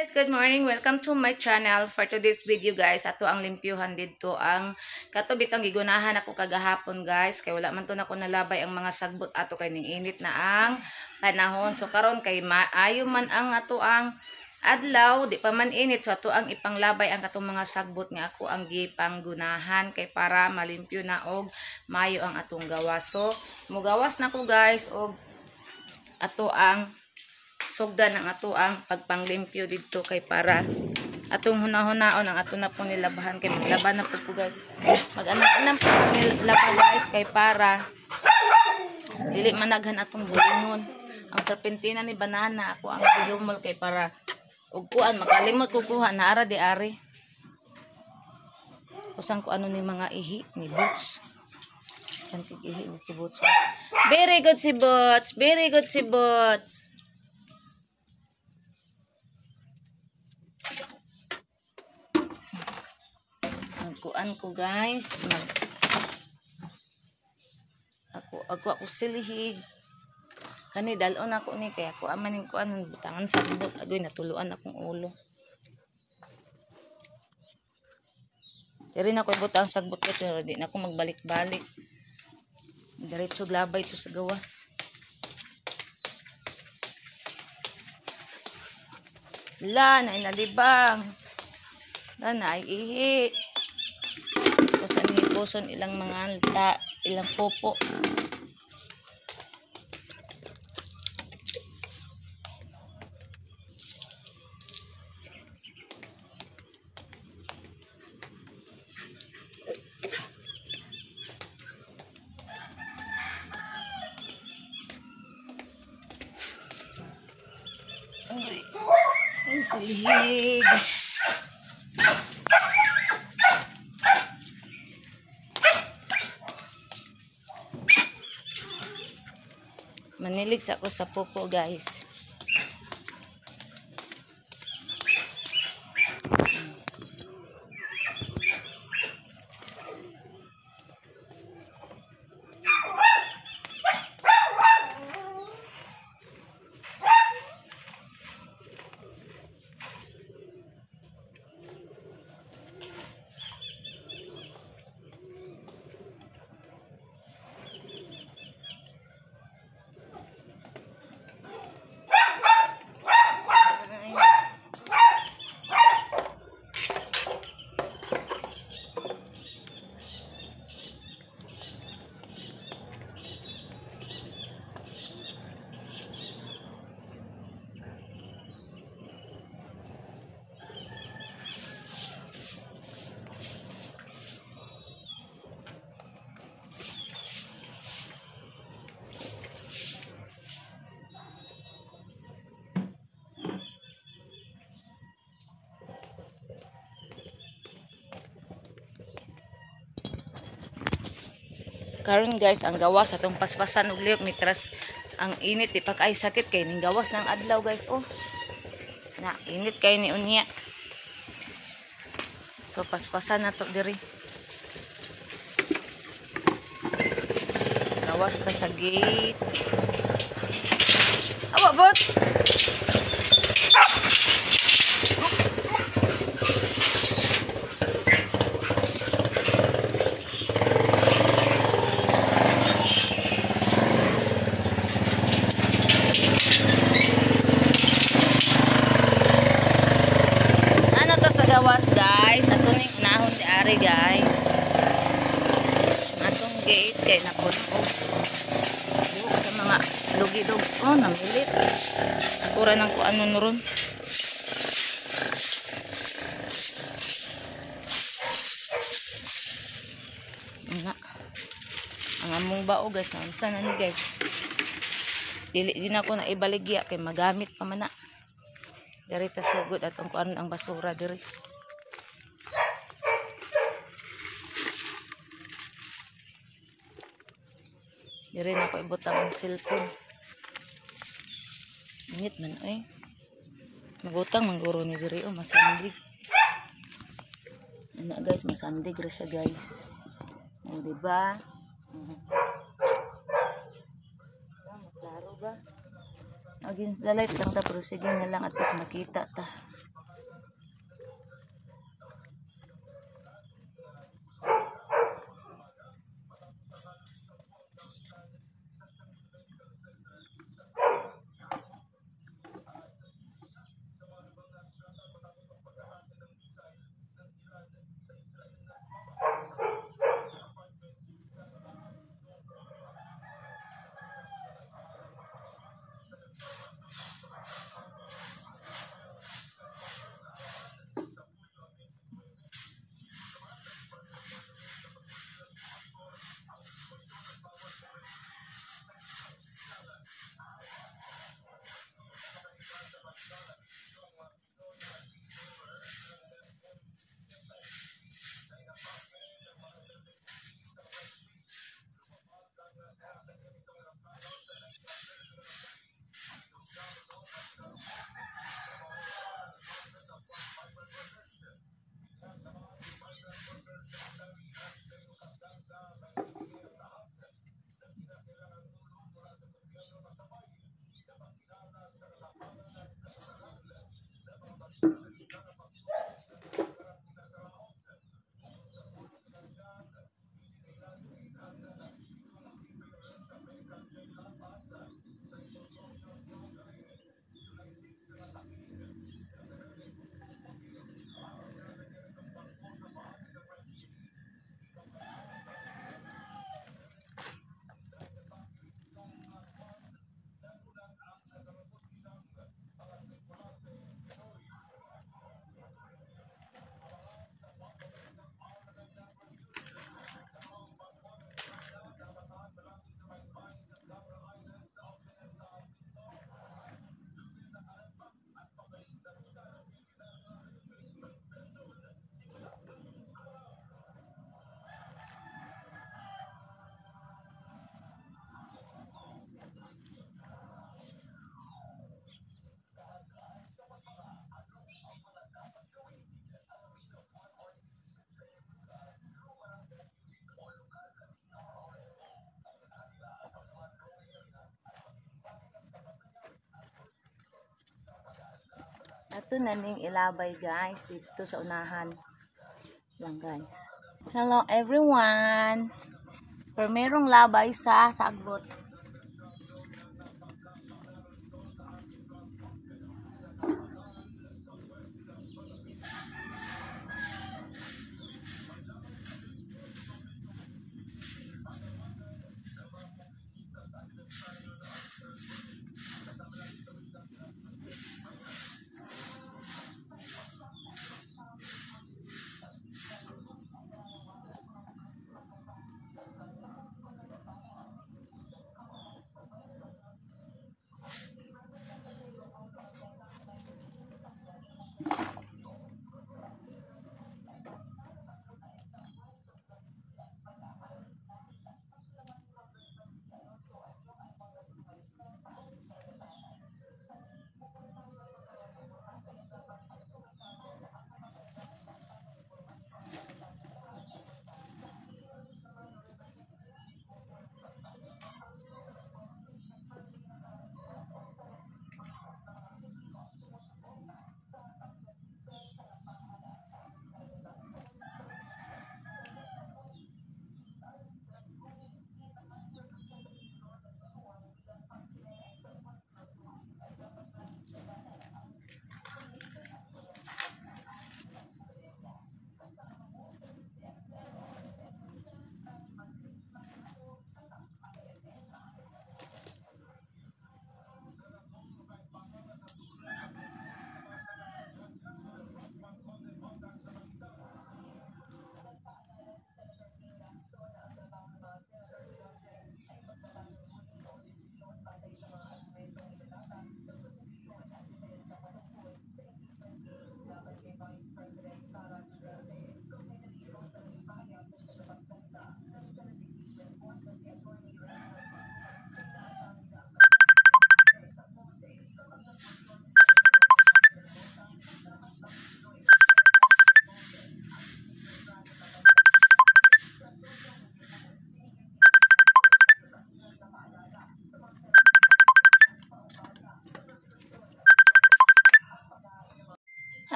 Guys, good morning. Welcome to my channel. For today's video guys, ato ang limpyuhan dito ang katubit ang gigunahan ako kagahapon guys. Kay wala man to nako nalabay ang mga sagbot ato kay ning init na ang panahon. So karon kay maayo man ang ato ang adlaw, di pa man init. So ato ang ipanglabay ang katong mga sagbot nga ako ang gipanggunahan kay para malimpyo na og maayo ang atong gawas. So mugawas na ko guys og ato ang sugdan ang ato ang pagpanglimpyo dito kay para atong hunahon-hunaon ang ato na po nilabahan kay maglaban na po guys. Mag-anam-anam po nilaba guys kay para dili managhan atong bulingon. Ang serpentina ni banana ako ang gihumol kay para ug kuan makalimot ko kuha na ara di ari. Usang ko ano ni mga ihi ni Boots. Kantig ihi ni si Boots. Very good si Boots. Very good si Boots. Kuan ko guys ako silihig kani dalon ako ni kaya ako amaning kuan butangan sa bubot agoy natuluan akong ulo diri na ko ibutang sa bubot pero di na ako magbalik-balik diretso glabay to sa gawas la na inalibang na ihi puson ilang mga ilang popo. Ay, silhig. Manilig sa ako sa popo guys. Karon guys, ang gawas atong paspasan og liyok mitras ang init ipak ay sakit kay ning gawas ng adlaw guys. Oh. Na init kay ni unya. So paspasan na to diri. Gawas ta sa gate. Awa bot. Gawas guys, ato ning nahon di ari guys. Atong gate kay nakuno. Buok sa mga lugi-dog. Oh, namilit. Akura nang kuan nun ron. Nga. Ang among bao guys, nansa na ni guys. Dili din ako na ibaligya kay magamit pa man na. Diri ta sugod atong kuan ang basura diri. Diri na ko ibutang ang cellphone. Init man ay. Magutang mangguro ni diri o masandig. Ana guys, masandig ra siya guys. O di ba? Klaro ba? Agin sa light lang ta pero sige na lang at least makita ta. Ato na ning ilabay guys dito sa unahan. Yan guys. Hello everyone. Primerong labay sa sagbot.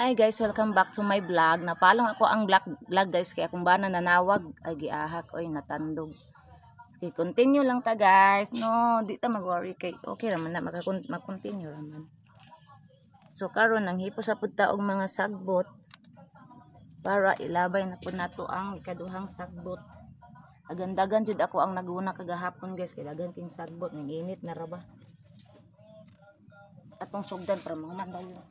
Hi guys, welcome back to my vlog. Napalong ako ang vlog guys kaya kung ba nanawag ay giahak oy natandog. Okay, continue lang ta guys. No, di ta mag-worry kay okay raman na mag-continue raman. So karon nang hipo sa pud ta og mga sagbot para ilabay na pud nato ang ikaduhang sagbot. Agandagan jud ako ang naguna kagahapon guys kay dagan king sagbot ning init na ra ba. Atong sugdan para mahuman dayon.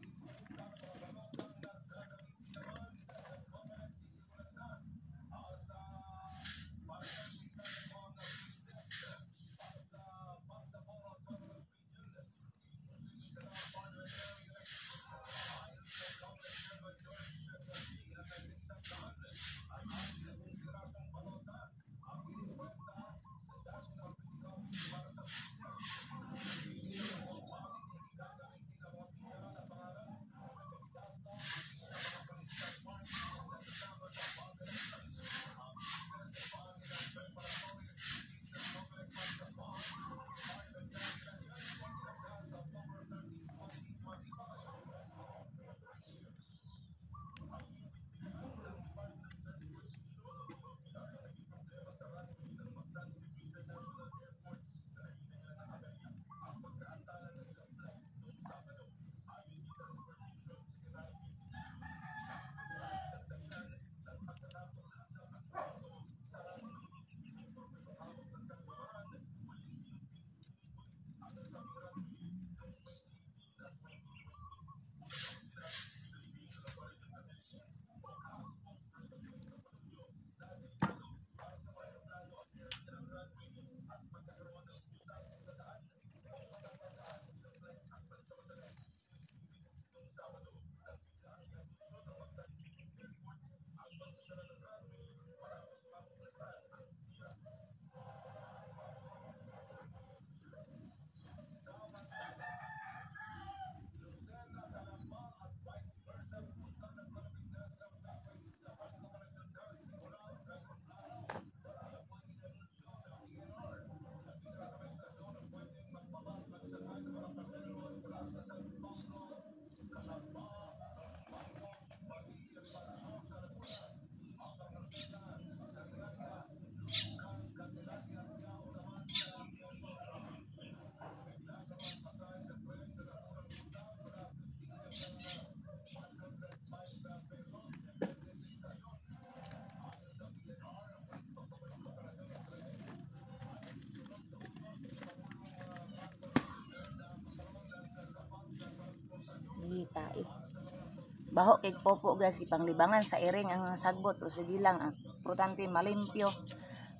baho kay popo guys, ipanglibangan sa iring ang sagbot, pero sige lang, ang importante malimpyo.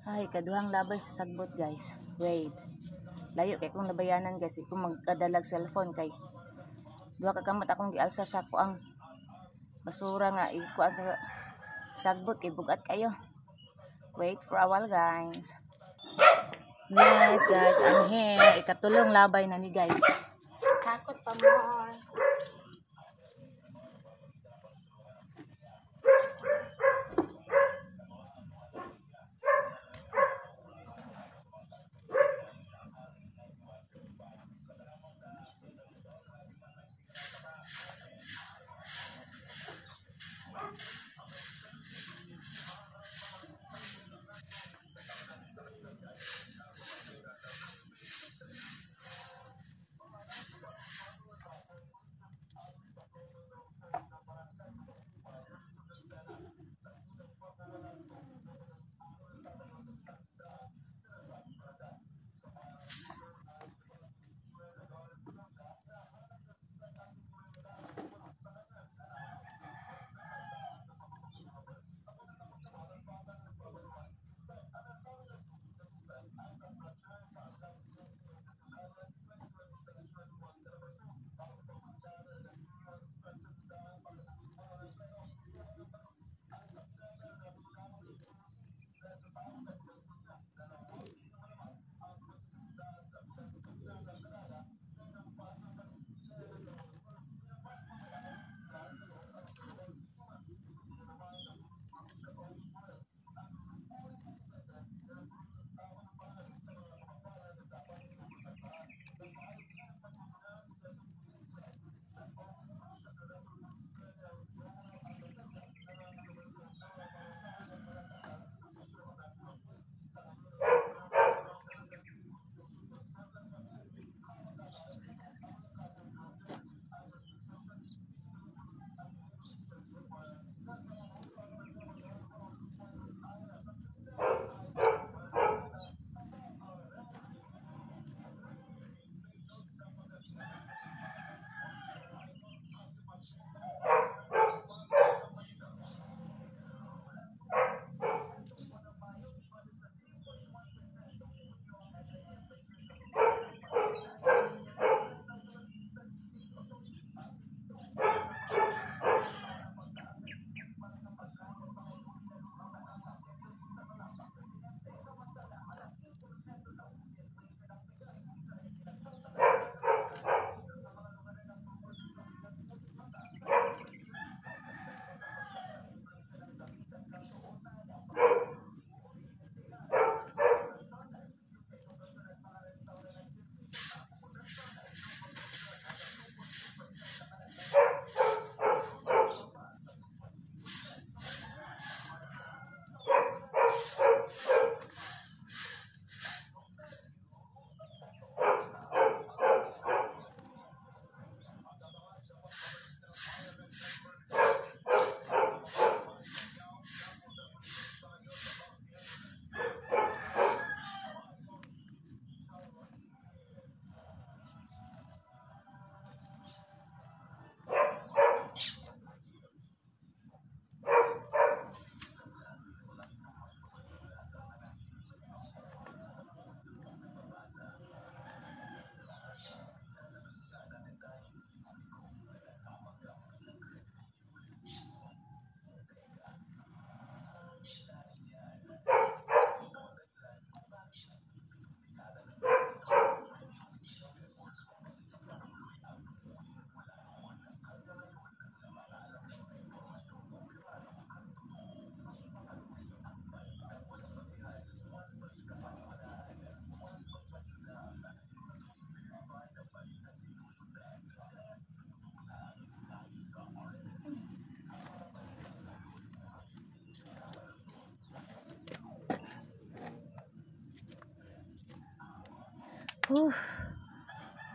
Ay, kaduhang labay sa sagbot guys. Wait, layo kay kung labayanan guys, kung magkadalag cellphone kay duha ka kamot akong gialsa sa kuang basura nga ikuan sa sagbot kay bugat kayo. Wait for a while guys. Yes guys, I'm here. Ikatulong labay na ni guys. Takot pa mo.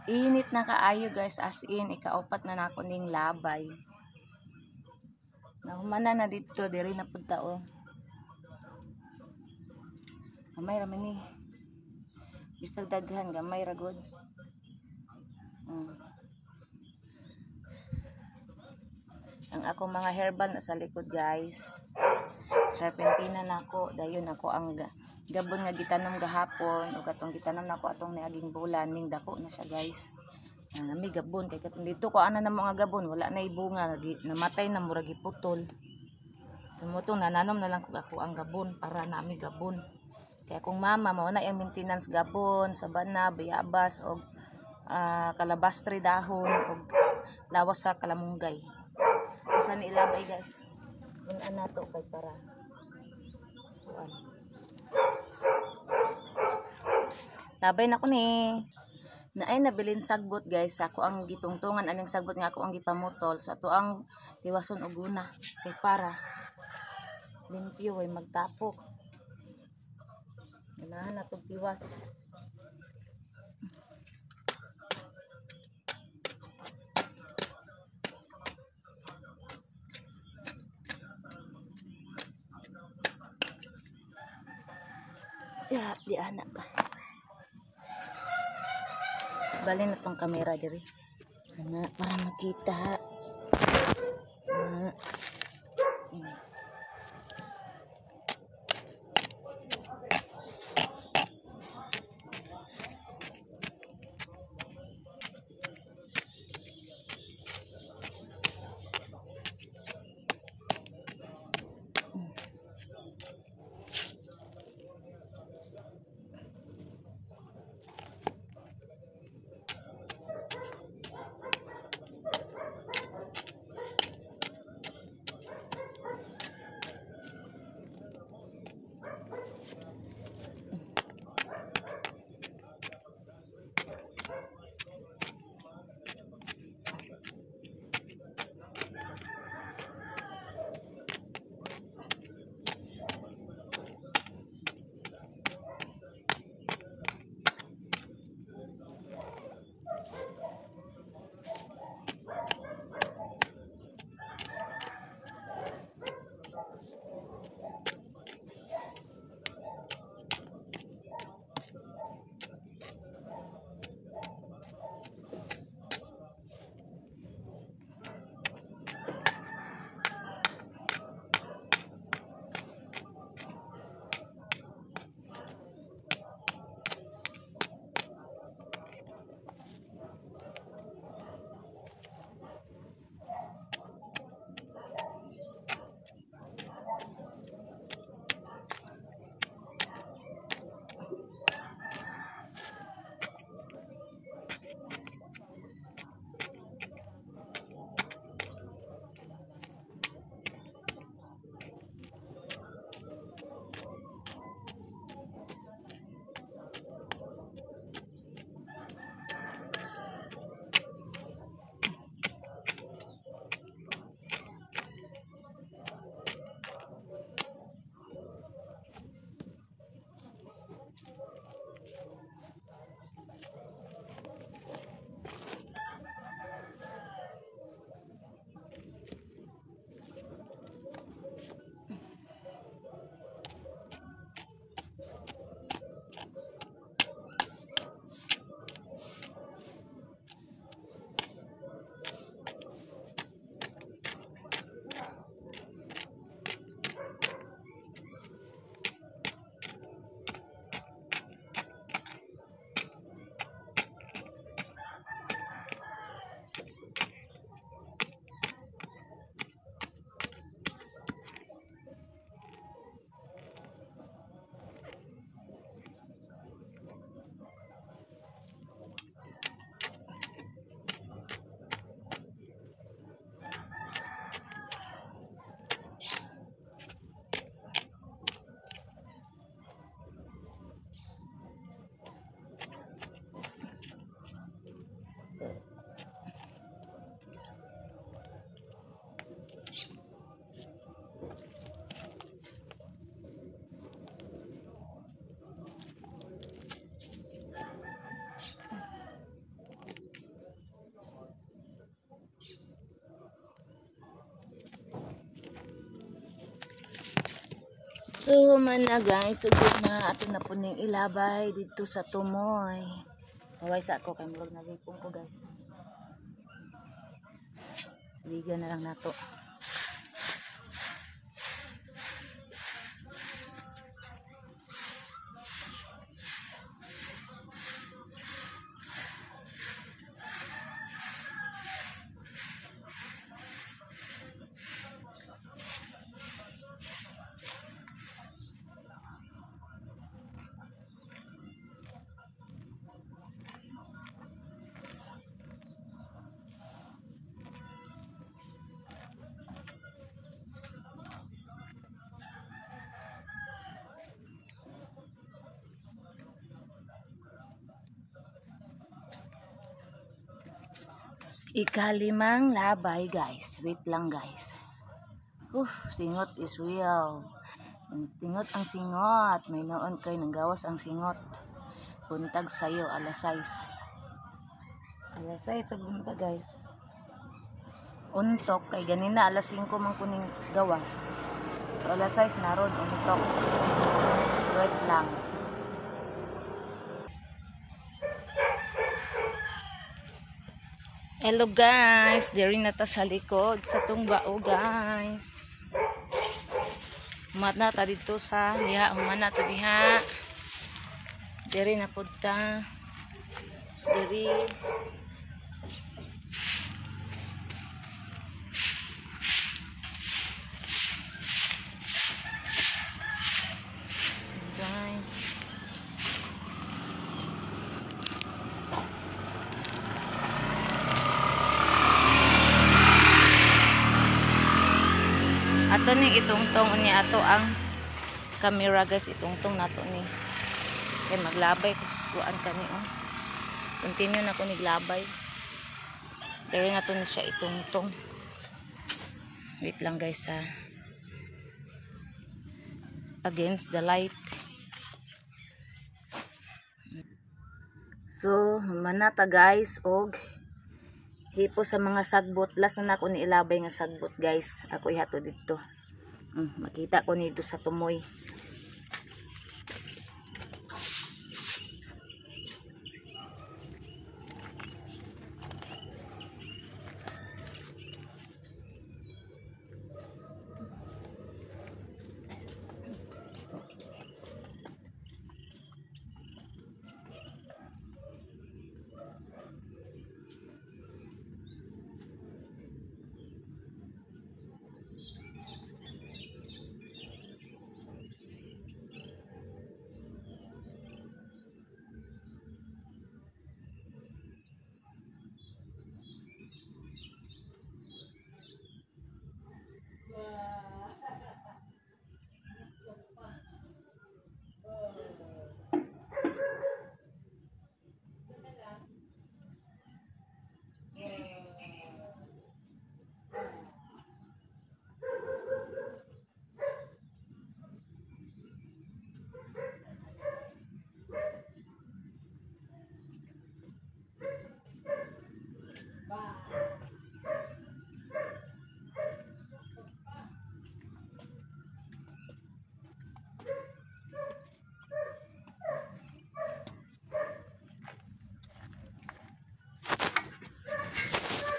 Init na kaayo guys, as in ikaupat na nako ning labay. Nahumana na dito diri na pud ta oh. Gamay ra man ni. Bisag daghan gamay ra gud. Ang akong mga herbal na sa likod guys. Serpentina nako, dayon ako ang gabon nga gitanom gahapon ug katong gitanom nako atong niaging bulan ning dako na siya guys. Nami gabon kay katong dito ko ana na mga gabon wala na ibunga namatay na murag giputol. Sumutong nananom na lang ko ako ang gabon para nami gabon. Kaya kung mama mao na yung maintenance gabon, sabana, bayabas og kalabastre dahon og lawas sa kalamunggay. Usa ni ilabay guys. Una nato kay para kuan. Labay na ko ni. Naay nabilin sagbot guys, ako ang gitungtungan aning sagbot nga ako ang gipamutol so ato ang tiwason og una kay para limpyo way magtapok. Ganahan natong tiwas. Ya, di anak ka. Bali na tong kamera diri. Ana para makita. Ana. So man na guys, sugod na ato na po ning ilabay dito sa tumoy. Maway sa ako kay murag nalipong ko guys. Liga na lang nato. Ikalimang labay guys. Wait lang guys. Singot is real. Tingot ang singot. May noon kay nanggawas ang singot. Buntag sayo alas 6. Alas 6 sa buntag guys. Untok kay ganina alas 5 man kuning gawas. So alas 6 naron untok. Wait lang. Hello guys, diri na ta sa likod sa tungbao guys. Humat na ta dito sa diha, human na ta diha. Diri na pud ta. Diri. Guys. Ato ni itungtong ni ato ang camera guys, itungtong nato ni. Kay maglabay ko sa kuan kani oh. Continue na ko niglabay. Dere na to ni siya itungtong. Wait lang guys ha. Against the light. So, manata guys og hipo sa mga sagbot. Last na ako ni ilabay nga sagbot guys. Ako ihato dito. Makita ko nito sa tumoy.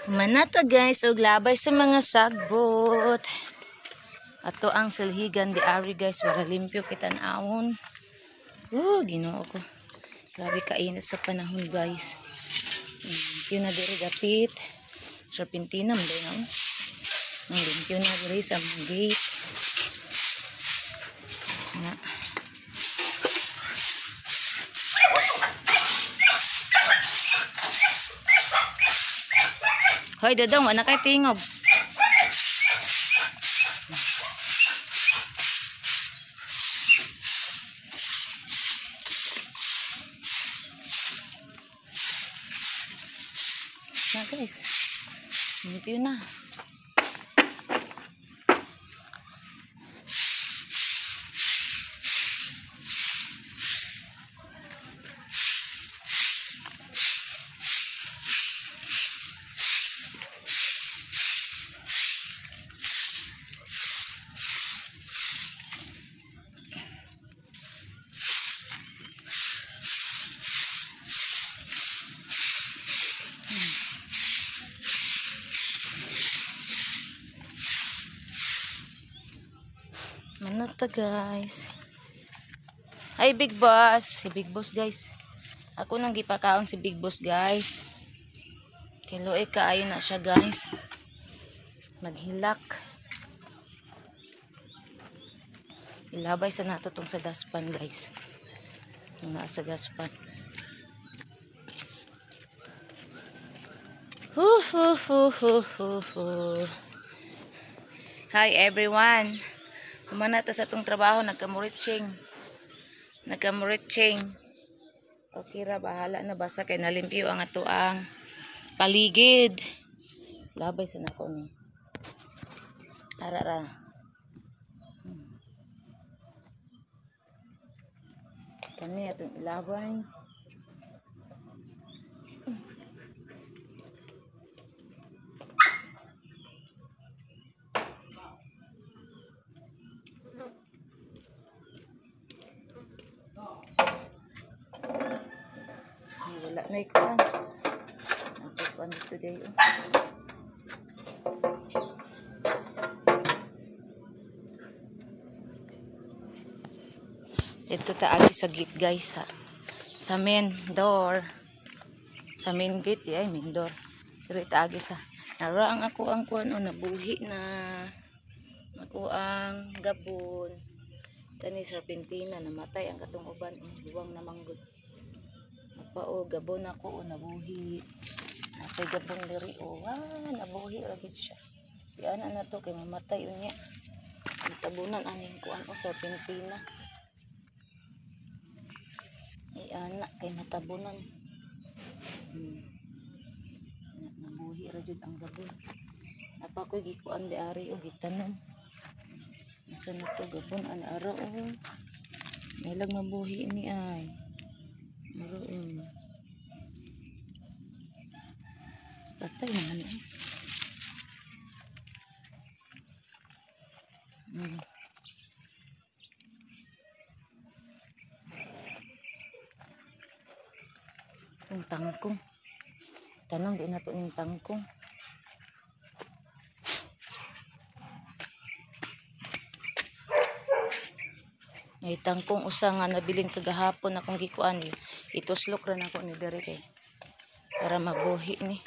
Manata guys, og labay sa mga sagbot. Ato ang silhigan di ari guys, para limpyo kita naon. Ginoo ko. Grabe kainit sa panahon guys. Limpyo na diri dapit. Serpentina mo din ang limpyo na diri sa mga gate. Na. Hoy, Dodong, wala kay tingob. Na guys, limpyo na. Manata guys. Ay Big Boss, si Big Boss guys. Ako nang gipakaon si Big Boss guys. Kiloy kaayo na siya guys. Maghilak. Ilabay sa nato tong sa daspan guys. Sa daspan. Hi everyone. Humana ta sa itong trabaho, nagkamuritsing. Okay ra, bahala na basta kay nalimpyo ang atuang paligid. Labay sa nako ni. Ara. Kani atong ilabay. Wala na ikuan. Nagkuan dito day. Ito taagi sa gate guys ha. Sa main door. Sa main gate ay main door. Pero taagi sa naraang ako ang kuan o nabuhi na. Ako ang gabon. Kani serpentina namatay ang katong uban duwang na manggod. Mapao gabon ako o nabuhi. Natay gabon diri o nabuhi ra gid siya. Di ana na to kay mamatay unya. Tabunan aning kuan o serpentina. Ay anak kay natabunan. Nabuhi ra jud ang gabon. Napa koy gikuan di ari o gitanom. Nasa na to gabon an araw o. May lang mabuhi ni ay. Araw o. Patay naman eh. Yung tangkong. Tanong din na to yung tangkong. Ay tangkong usa nga nabilin kagahapon akong gikuan ituslok ra nako ni diri kay para mabuhi ni.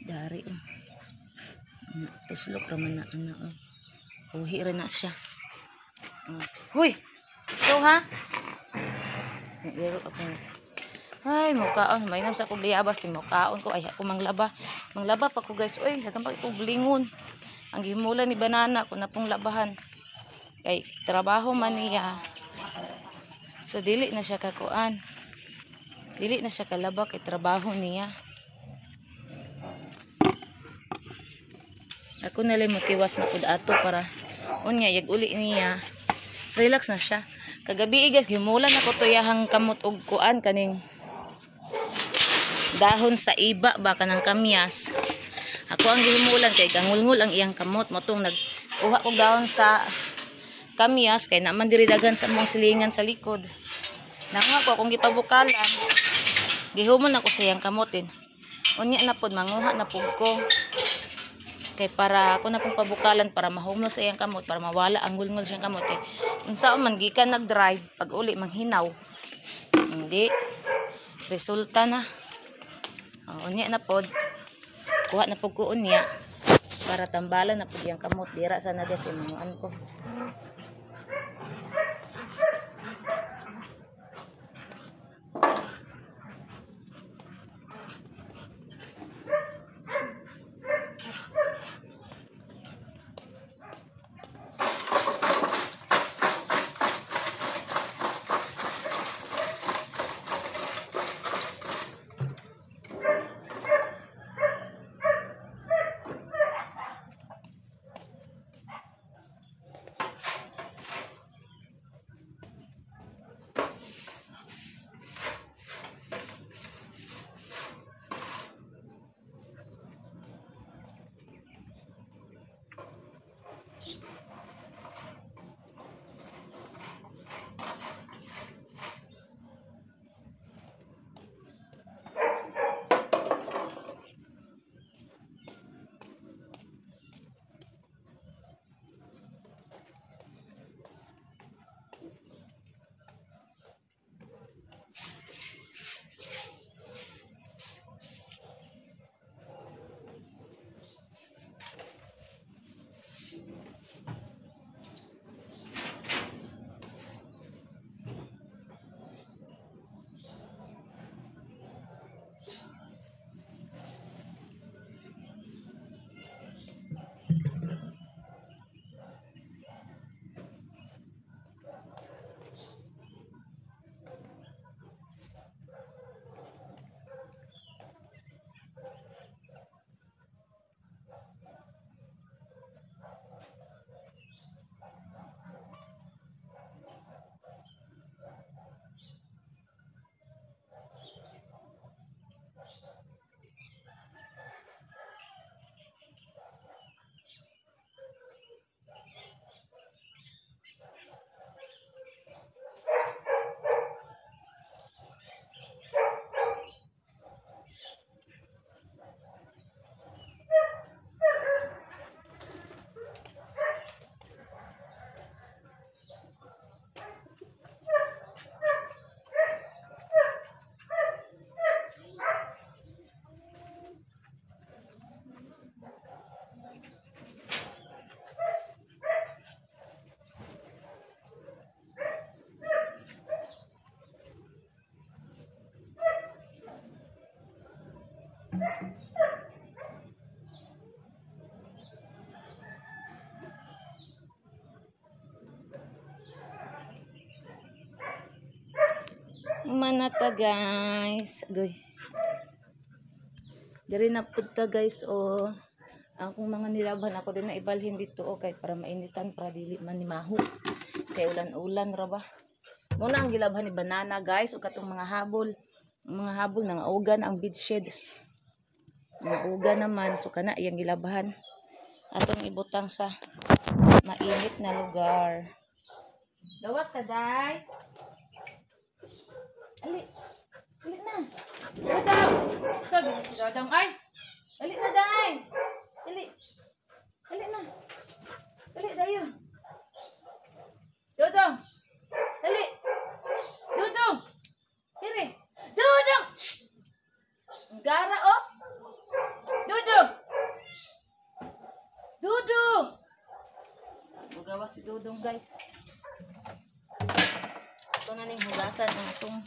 Dari tuslok ra man na ana buhi ra na siya. Huy. Ikaw ha? Nagiro ako. Ay, mukaon. Mainam sa akong liyabas. Mukaon ko. Ay, ako manglaba. Manglaba pa ko guys. Uy, nagambag ko blingon. Ang gimula ni banana ko na pong labahan. Kay, trabaho man niya. So, dili na siya kakuan. Dili na siya kalaba kay trabaho niya. Ako nalang motiwas na kud ato para unya, yag uli niya. Relax na siya. Kagabi guys, gimulan ako tuyahang kamot og kuan kaning dahon sa iba ba kanang kamyas. Ako ang gimulan kay kangulngul ang iyang kamot mo tong nagkuha ko dahon sa kamyas kay naman diri dagan sa mong silingan sa likod. Nakuha ko akong gipabukalan. Gihumon ako sa iyang kamotin. Unya na pod manguha na pud ko. Kay para ako na pong pabukalan para mahumol sa iyang kamot para mawala ang ngulngul sa iyang kamot kay unsa man gikan nag-drive pag uli manghinaw hindi resulta na unya na pod kuha na pod ko unya para tambalan na pod iyang kamot dira sa nagasimuan ko. Manata guys. Agoy. Diri na punta guys o. Akong mga nilaban ako din na ibalhin dito o kay para mainitan para dili man ni mahu. Kay ulan-ulan ra ba. Muna ang gilabhan ni banana guys o katong mga habol. Mga habol nang augan ang bedshed. Mga uga naman so kana iyang gilabhan. Atong ibutang sa mainit na lugar. Gawas ka day. Ali. Ali na. Dodong. Stop. Dodong ay. Ali na day. Ali. Ali na. Ali dayon. Dodong. Ali. Dodong. Dire. Dodong. Gara oh. Dodong. Dodong. Magawa si Dodong guys. Ito na ning hugasan ang itong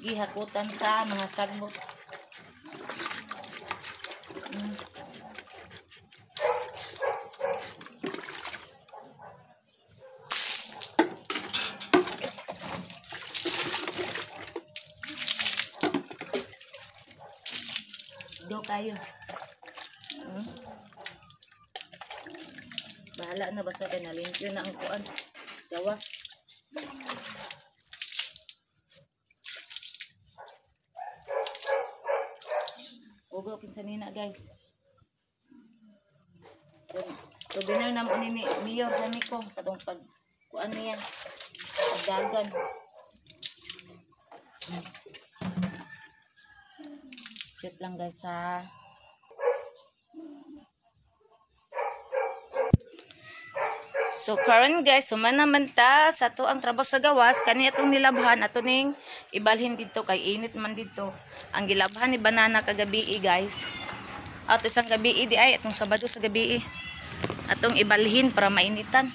gihakutan sa mga sagbot. Do kayo. Bahala na basta kay nalimpyo na ang kuan. Gawas. Ugo pinsanina guys. So dinner na mo ni Mayor sa Miko katong pag kuan niya. Pagdagan. Cute lang guys ha. So karon guys, human naman ta sa to ang trabaho sa gawas kani atong nilabhan ato ning ibalhin dito kay init man dito. Ang gilabhan ni banana kagabi guys. Ato isang gabi di ay atong Sabado sa gabi atong ibalhin para mainitan.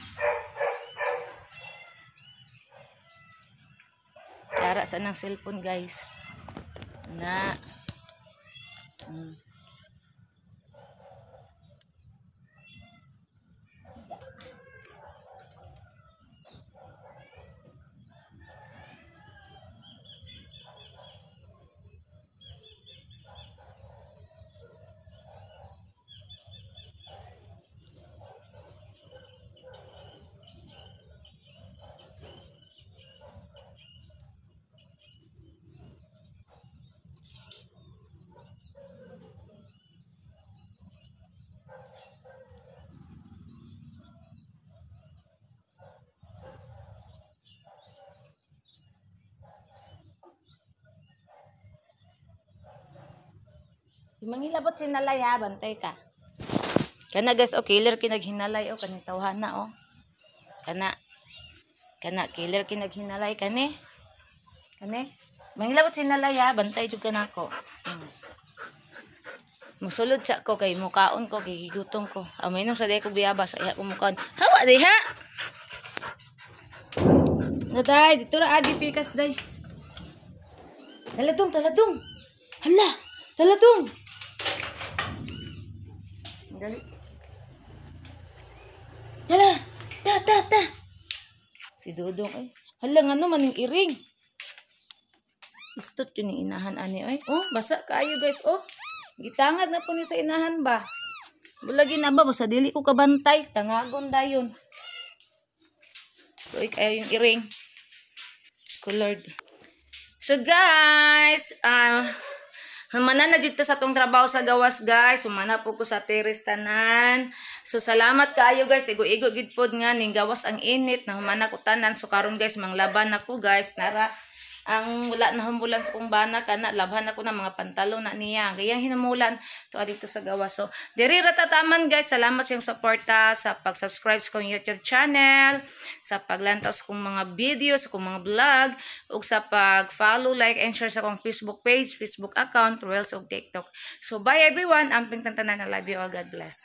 Kara sa nang cellphone guys. Na. Mangilabot sinalay ha, bantay ka. Kana guys, o killer kinaghinalay o kaning tawhana o. Kana killer kinaghinalay kani. Kani. Mangilabot sinalay ha, bantay jud kanako. Musulod sa ko kay mukaon ko kay gigutom ko. Aminom sa day ko biyabas iya ko mukaon. Hawa day ha. Naday, dito ra agi pikas day. Taladong. Hala, taladong. Dali. Hala, ta. Si Dodong ay. Hala nga naman yung iring. Istot yun yung inahan ani ay. Oh, basa kaayo guys oh. Gitangad na po ni sa inahan ba. Bulagi na ba basta dili ko kabantay, tangagon dayon. So kayo yung iring. Lord. So guys, humana na dito sa tong trabaho sa gawas guys. Humana po ko sa terrace tanan. So salamat kaayo guys. Igo-igo gid pod nga ning gawas ang init na humana ko tanan. So karon guys manglaban ako guys. Nara ang wala na humbulan sa kong bana kana labhan ako ng mga pantalon na niya. Gayang hinamulan to dito sa gawas. So diri ra tataman guys. Salamat sa iyong suporta sa pag-subscribe sa kong YouTube channel, sa paglantaw sa kong mga videos, sa kong mga vlog, ug sa pag-follow, like and share sa kong Facebook page, Facebook account, Reels ug TikTok. So bye everyone. Amping tantanan. I love you all. God bless.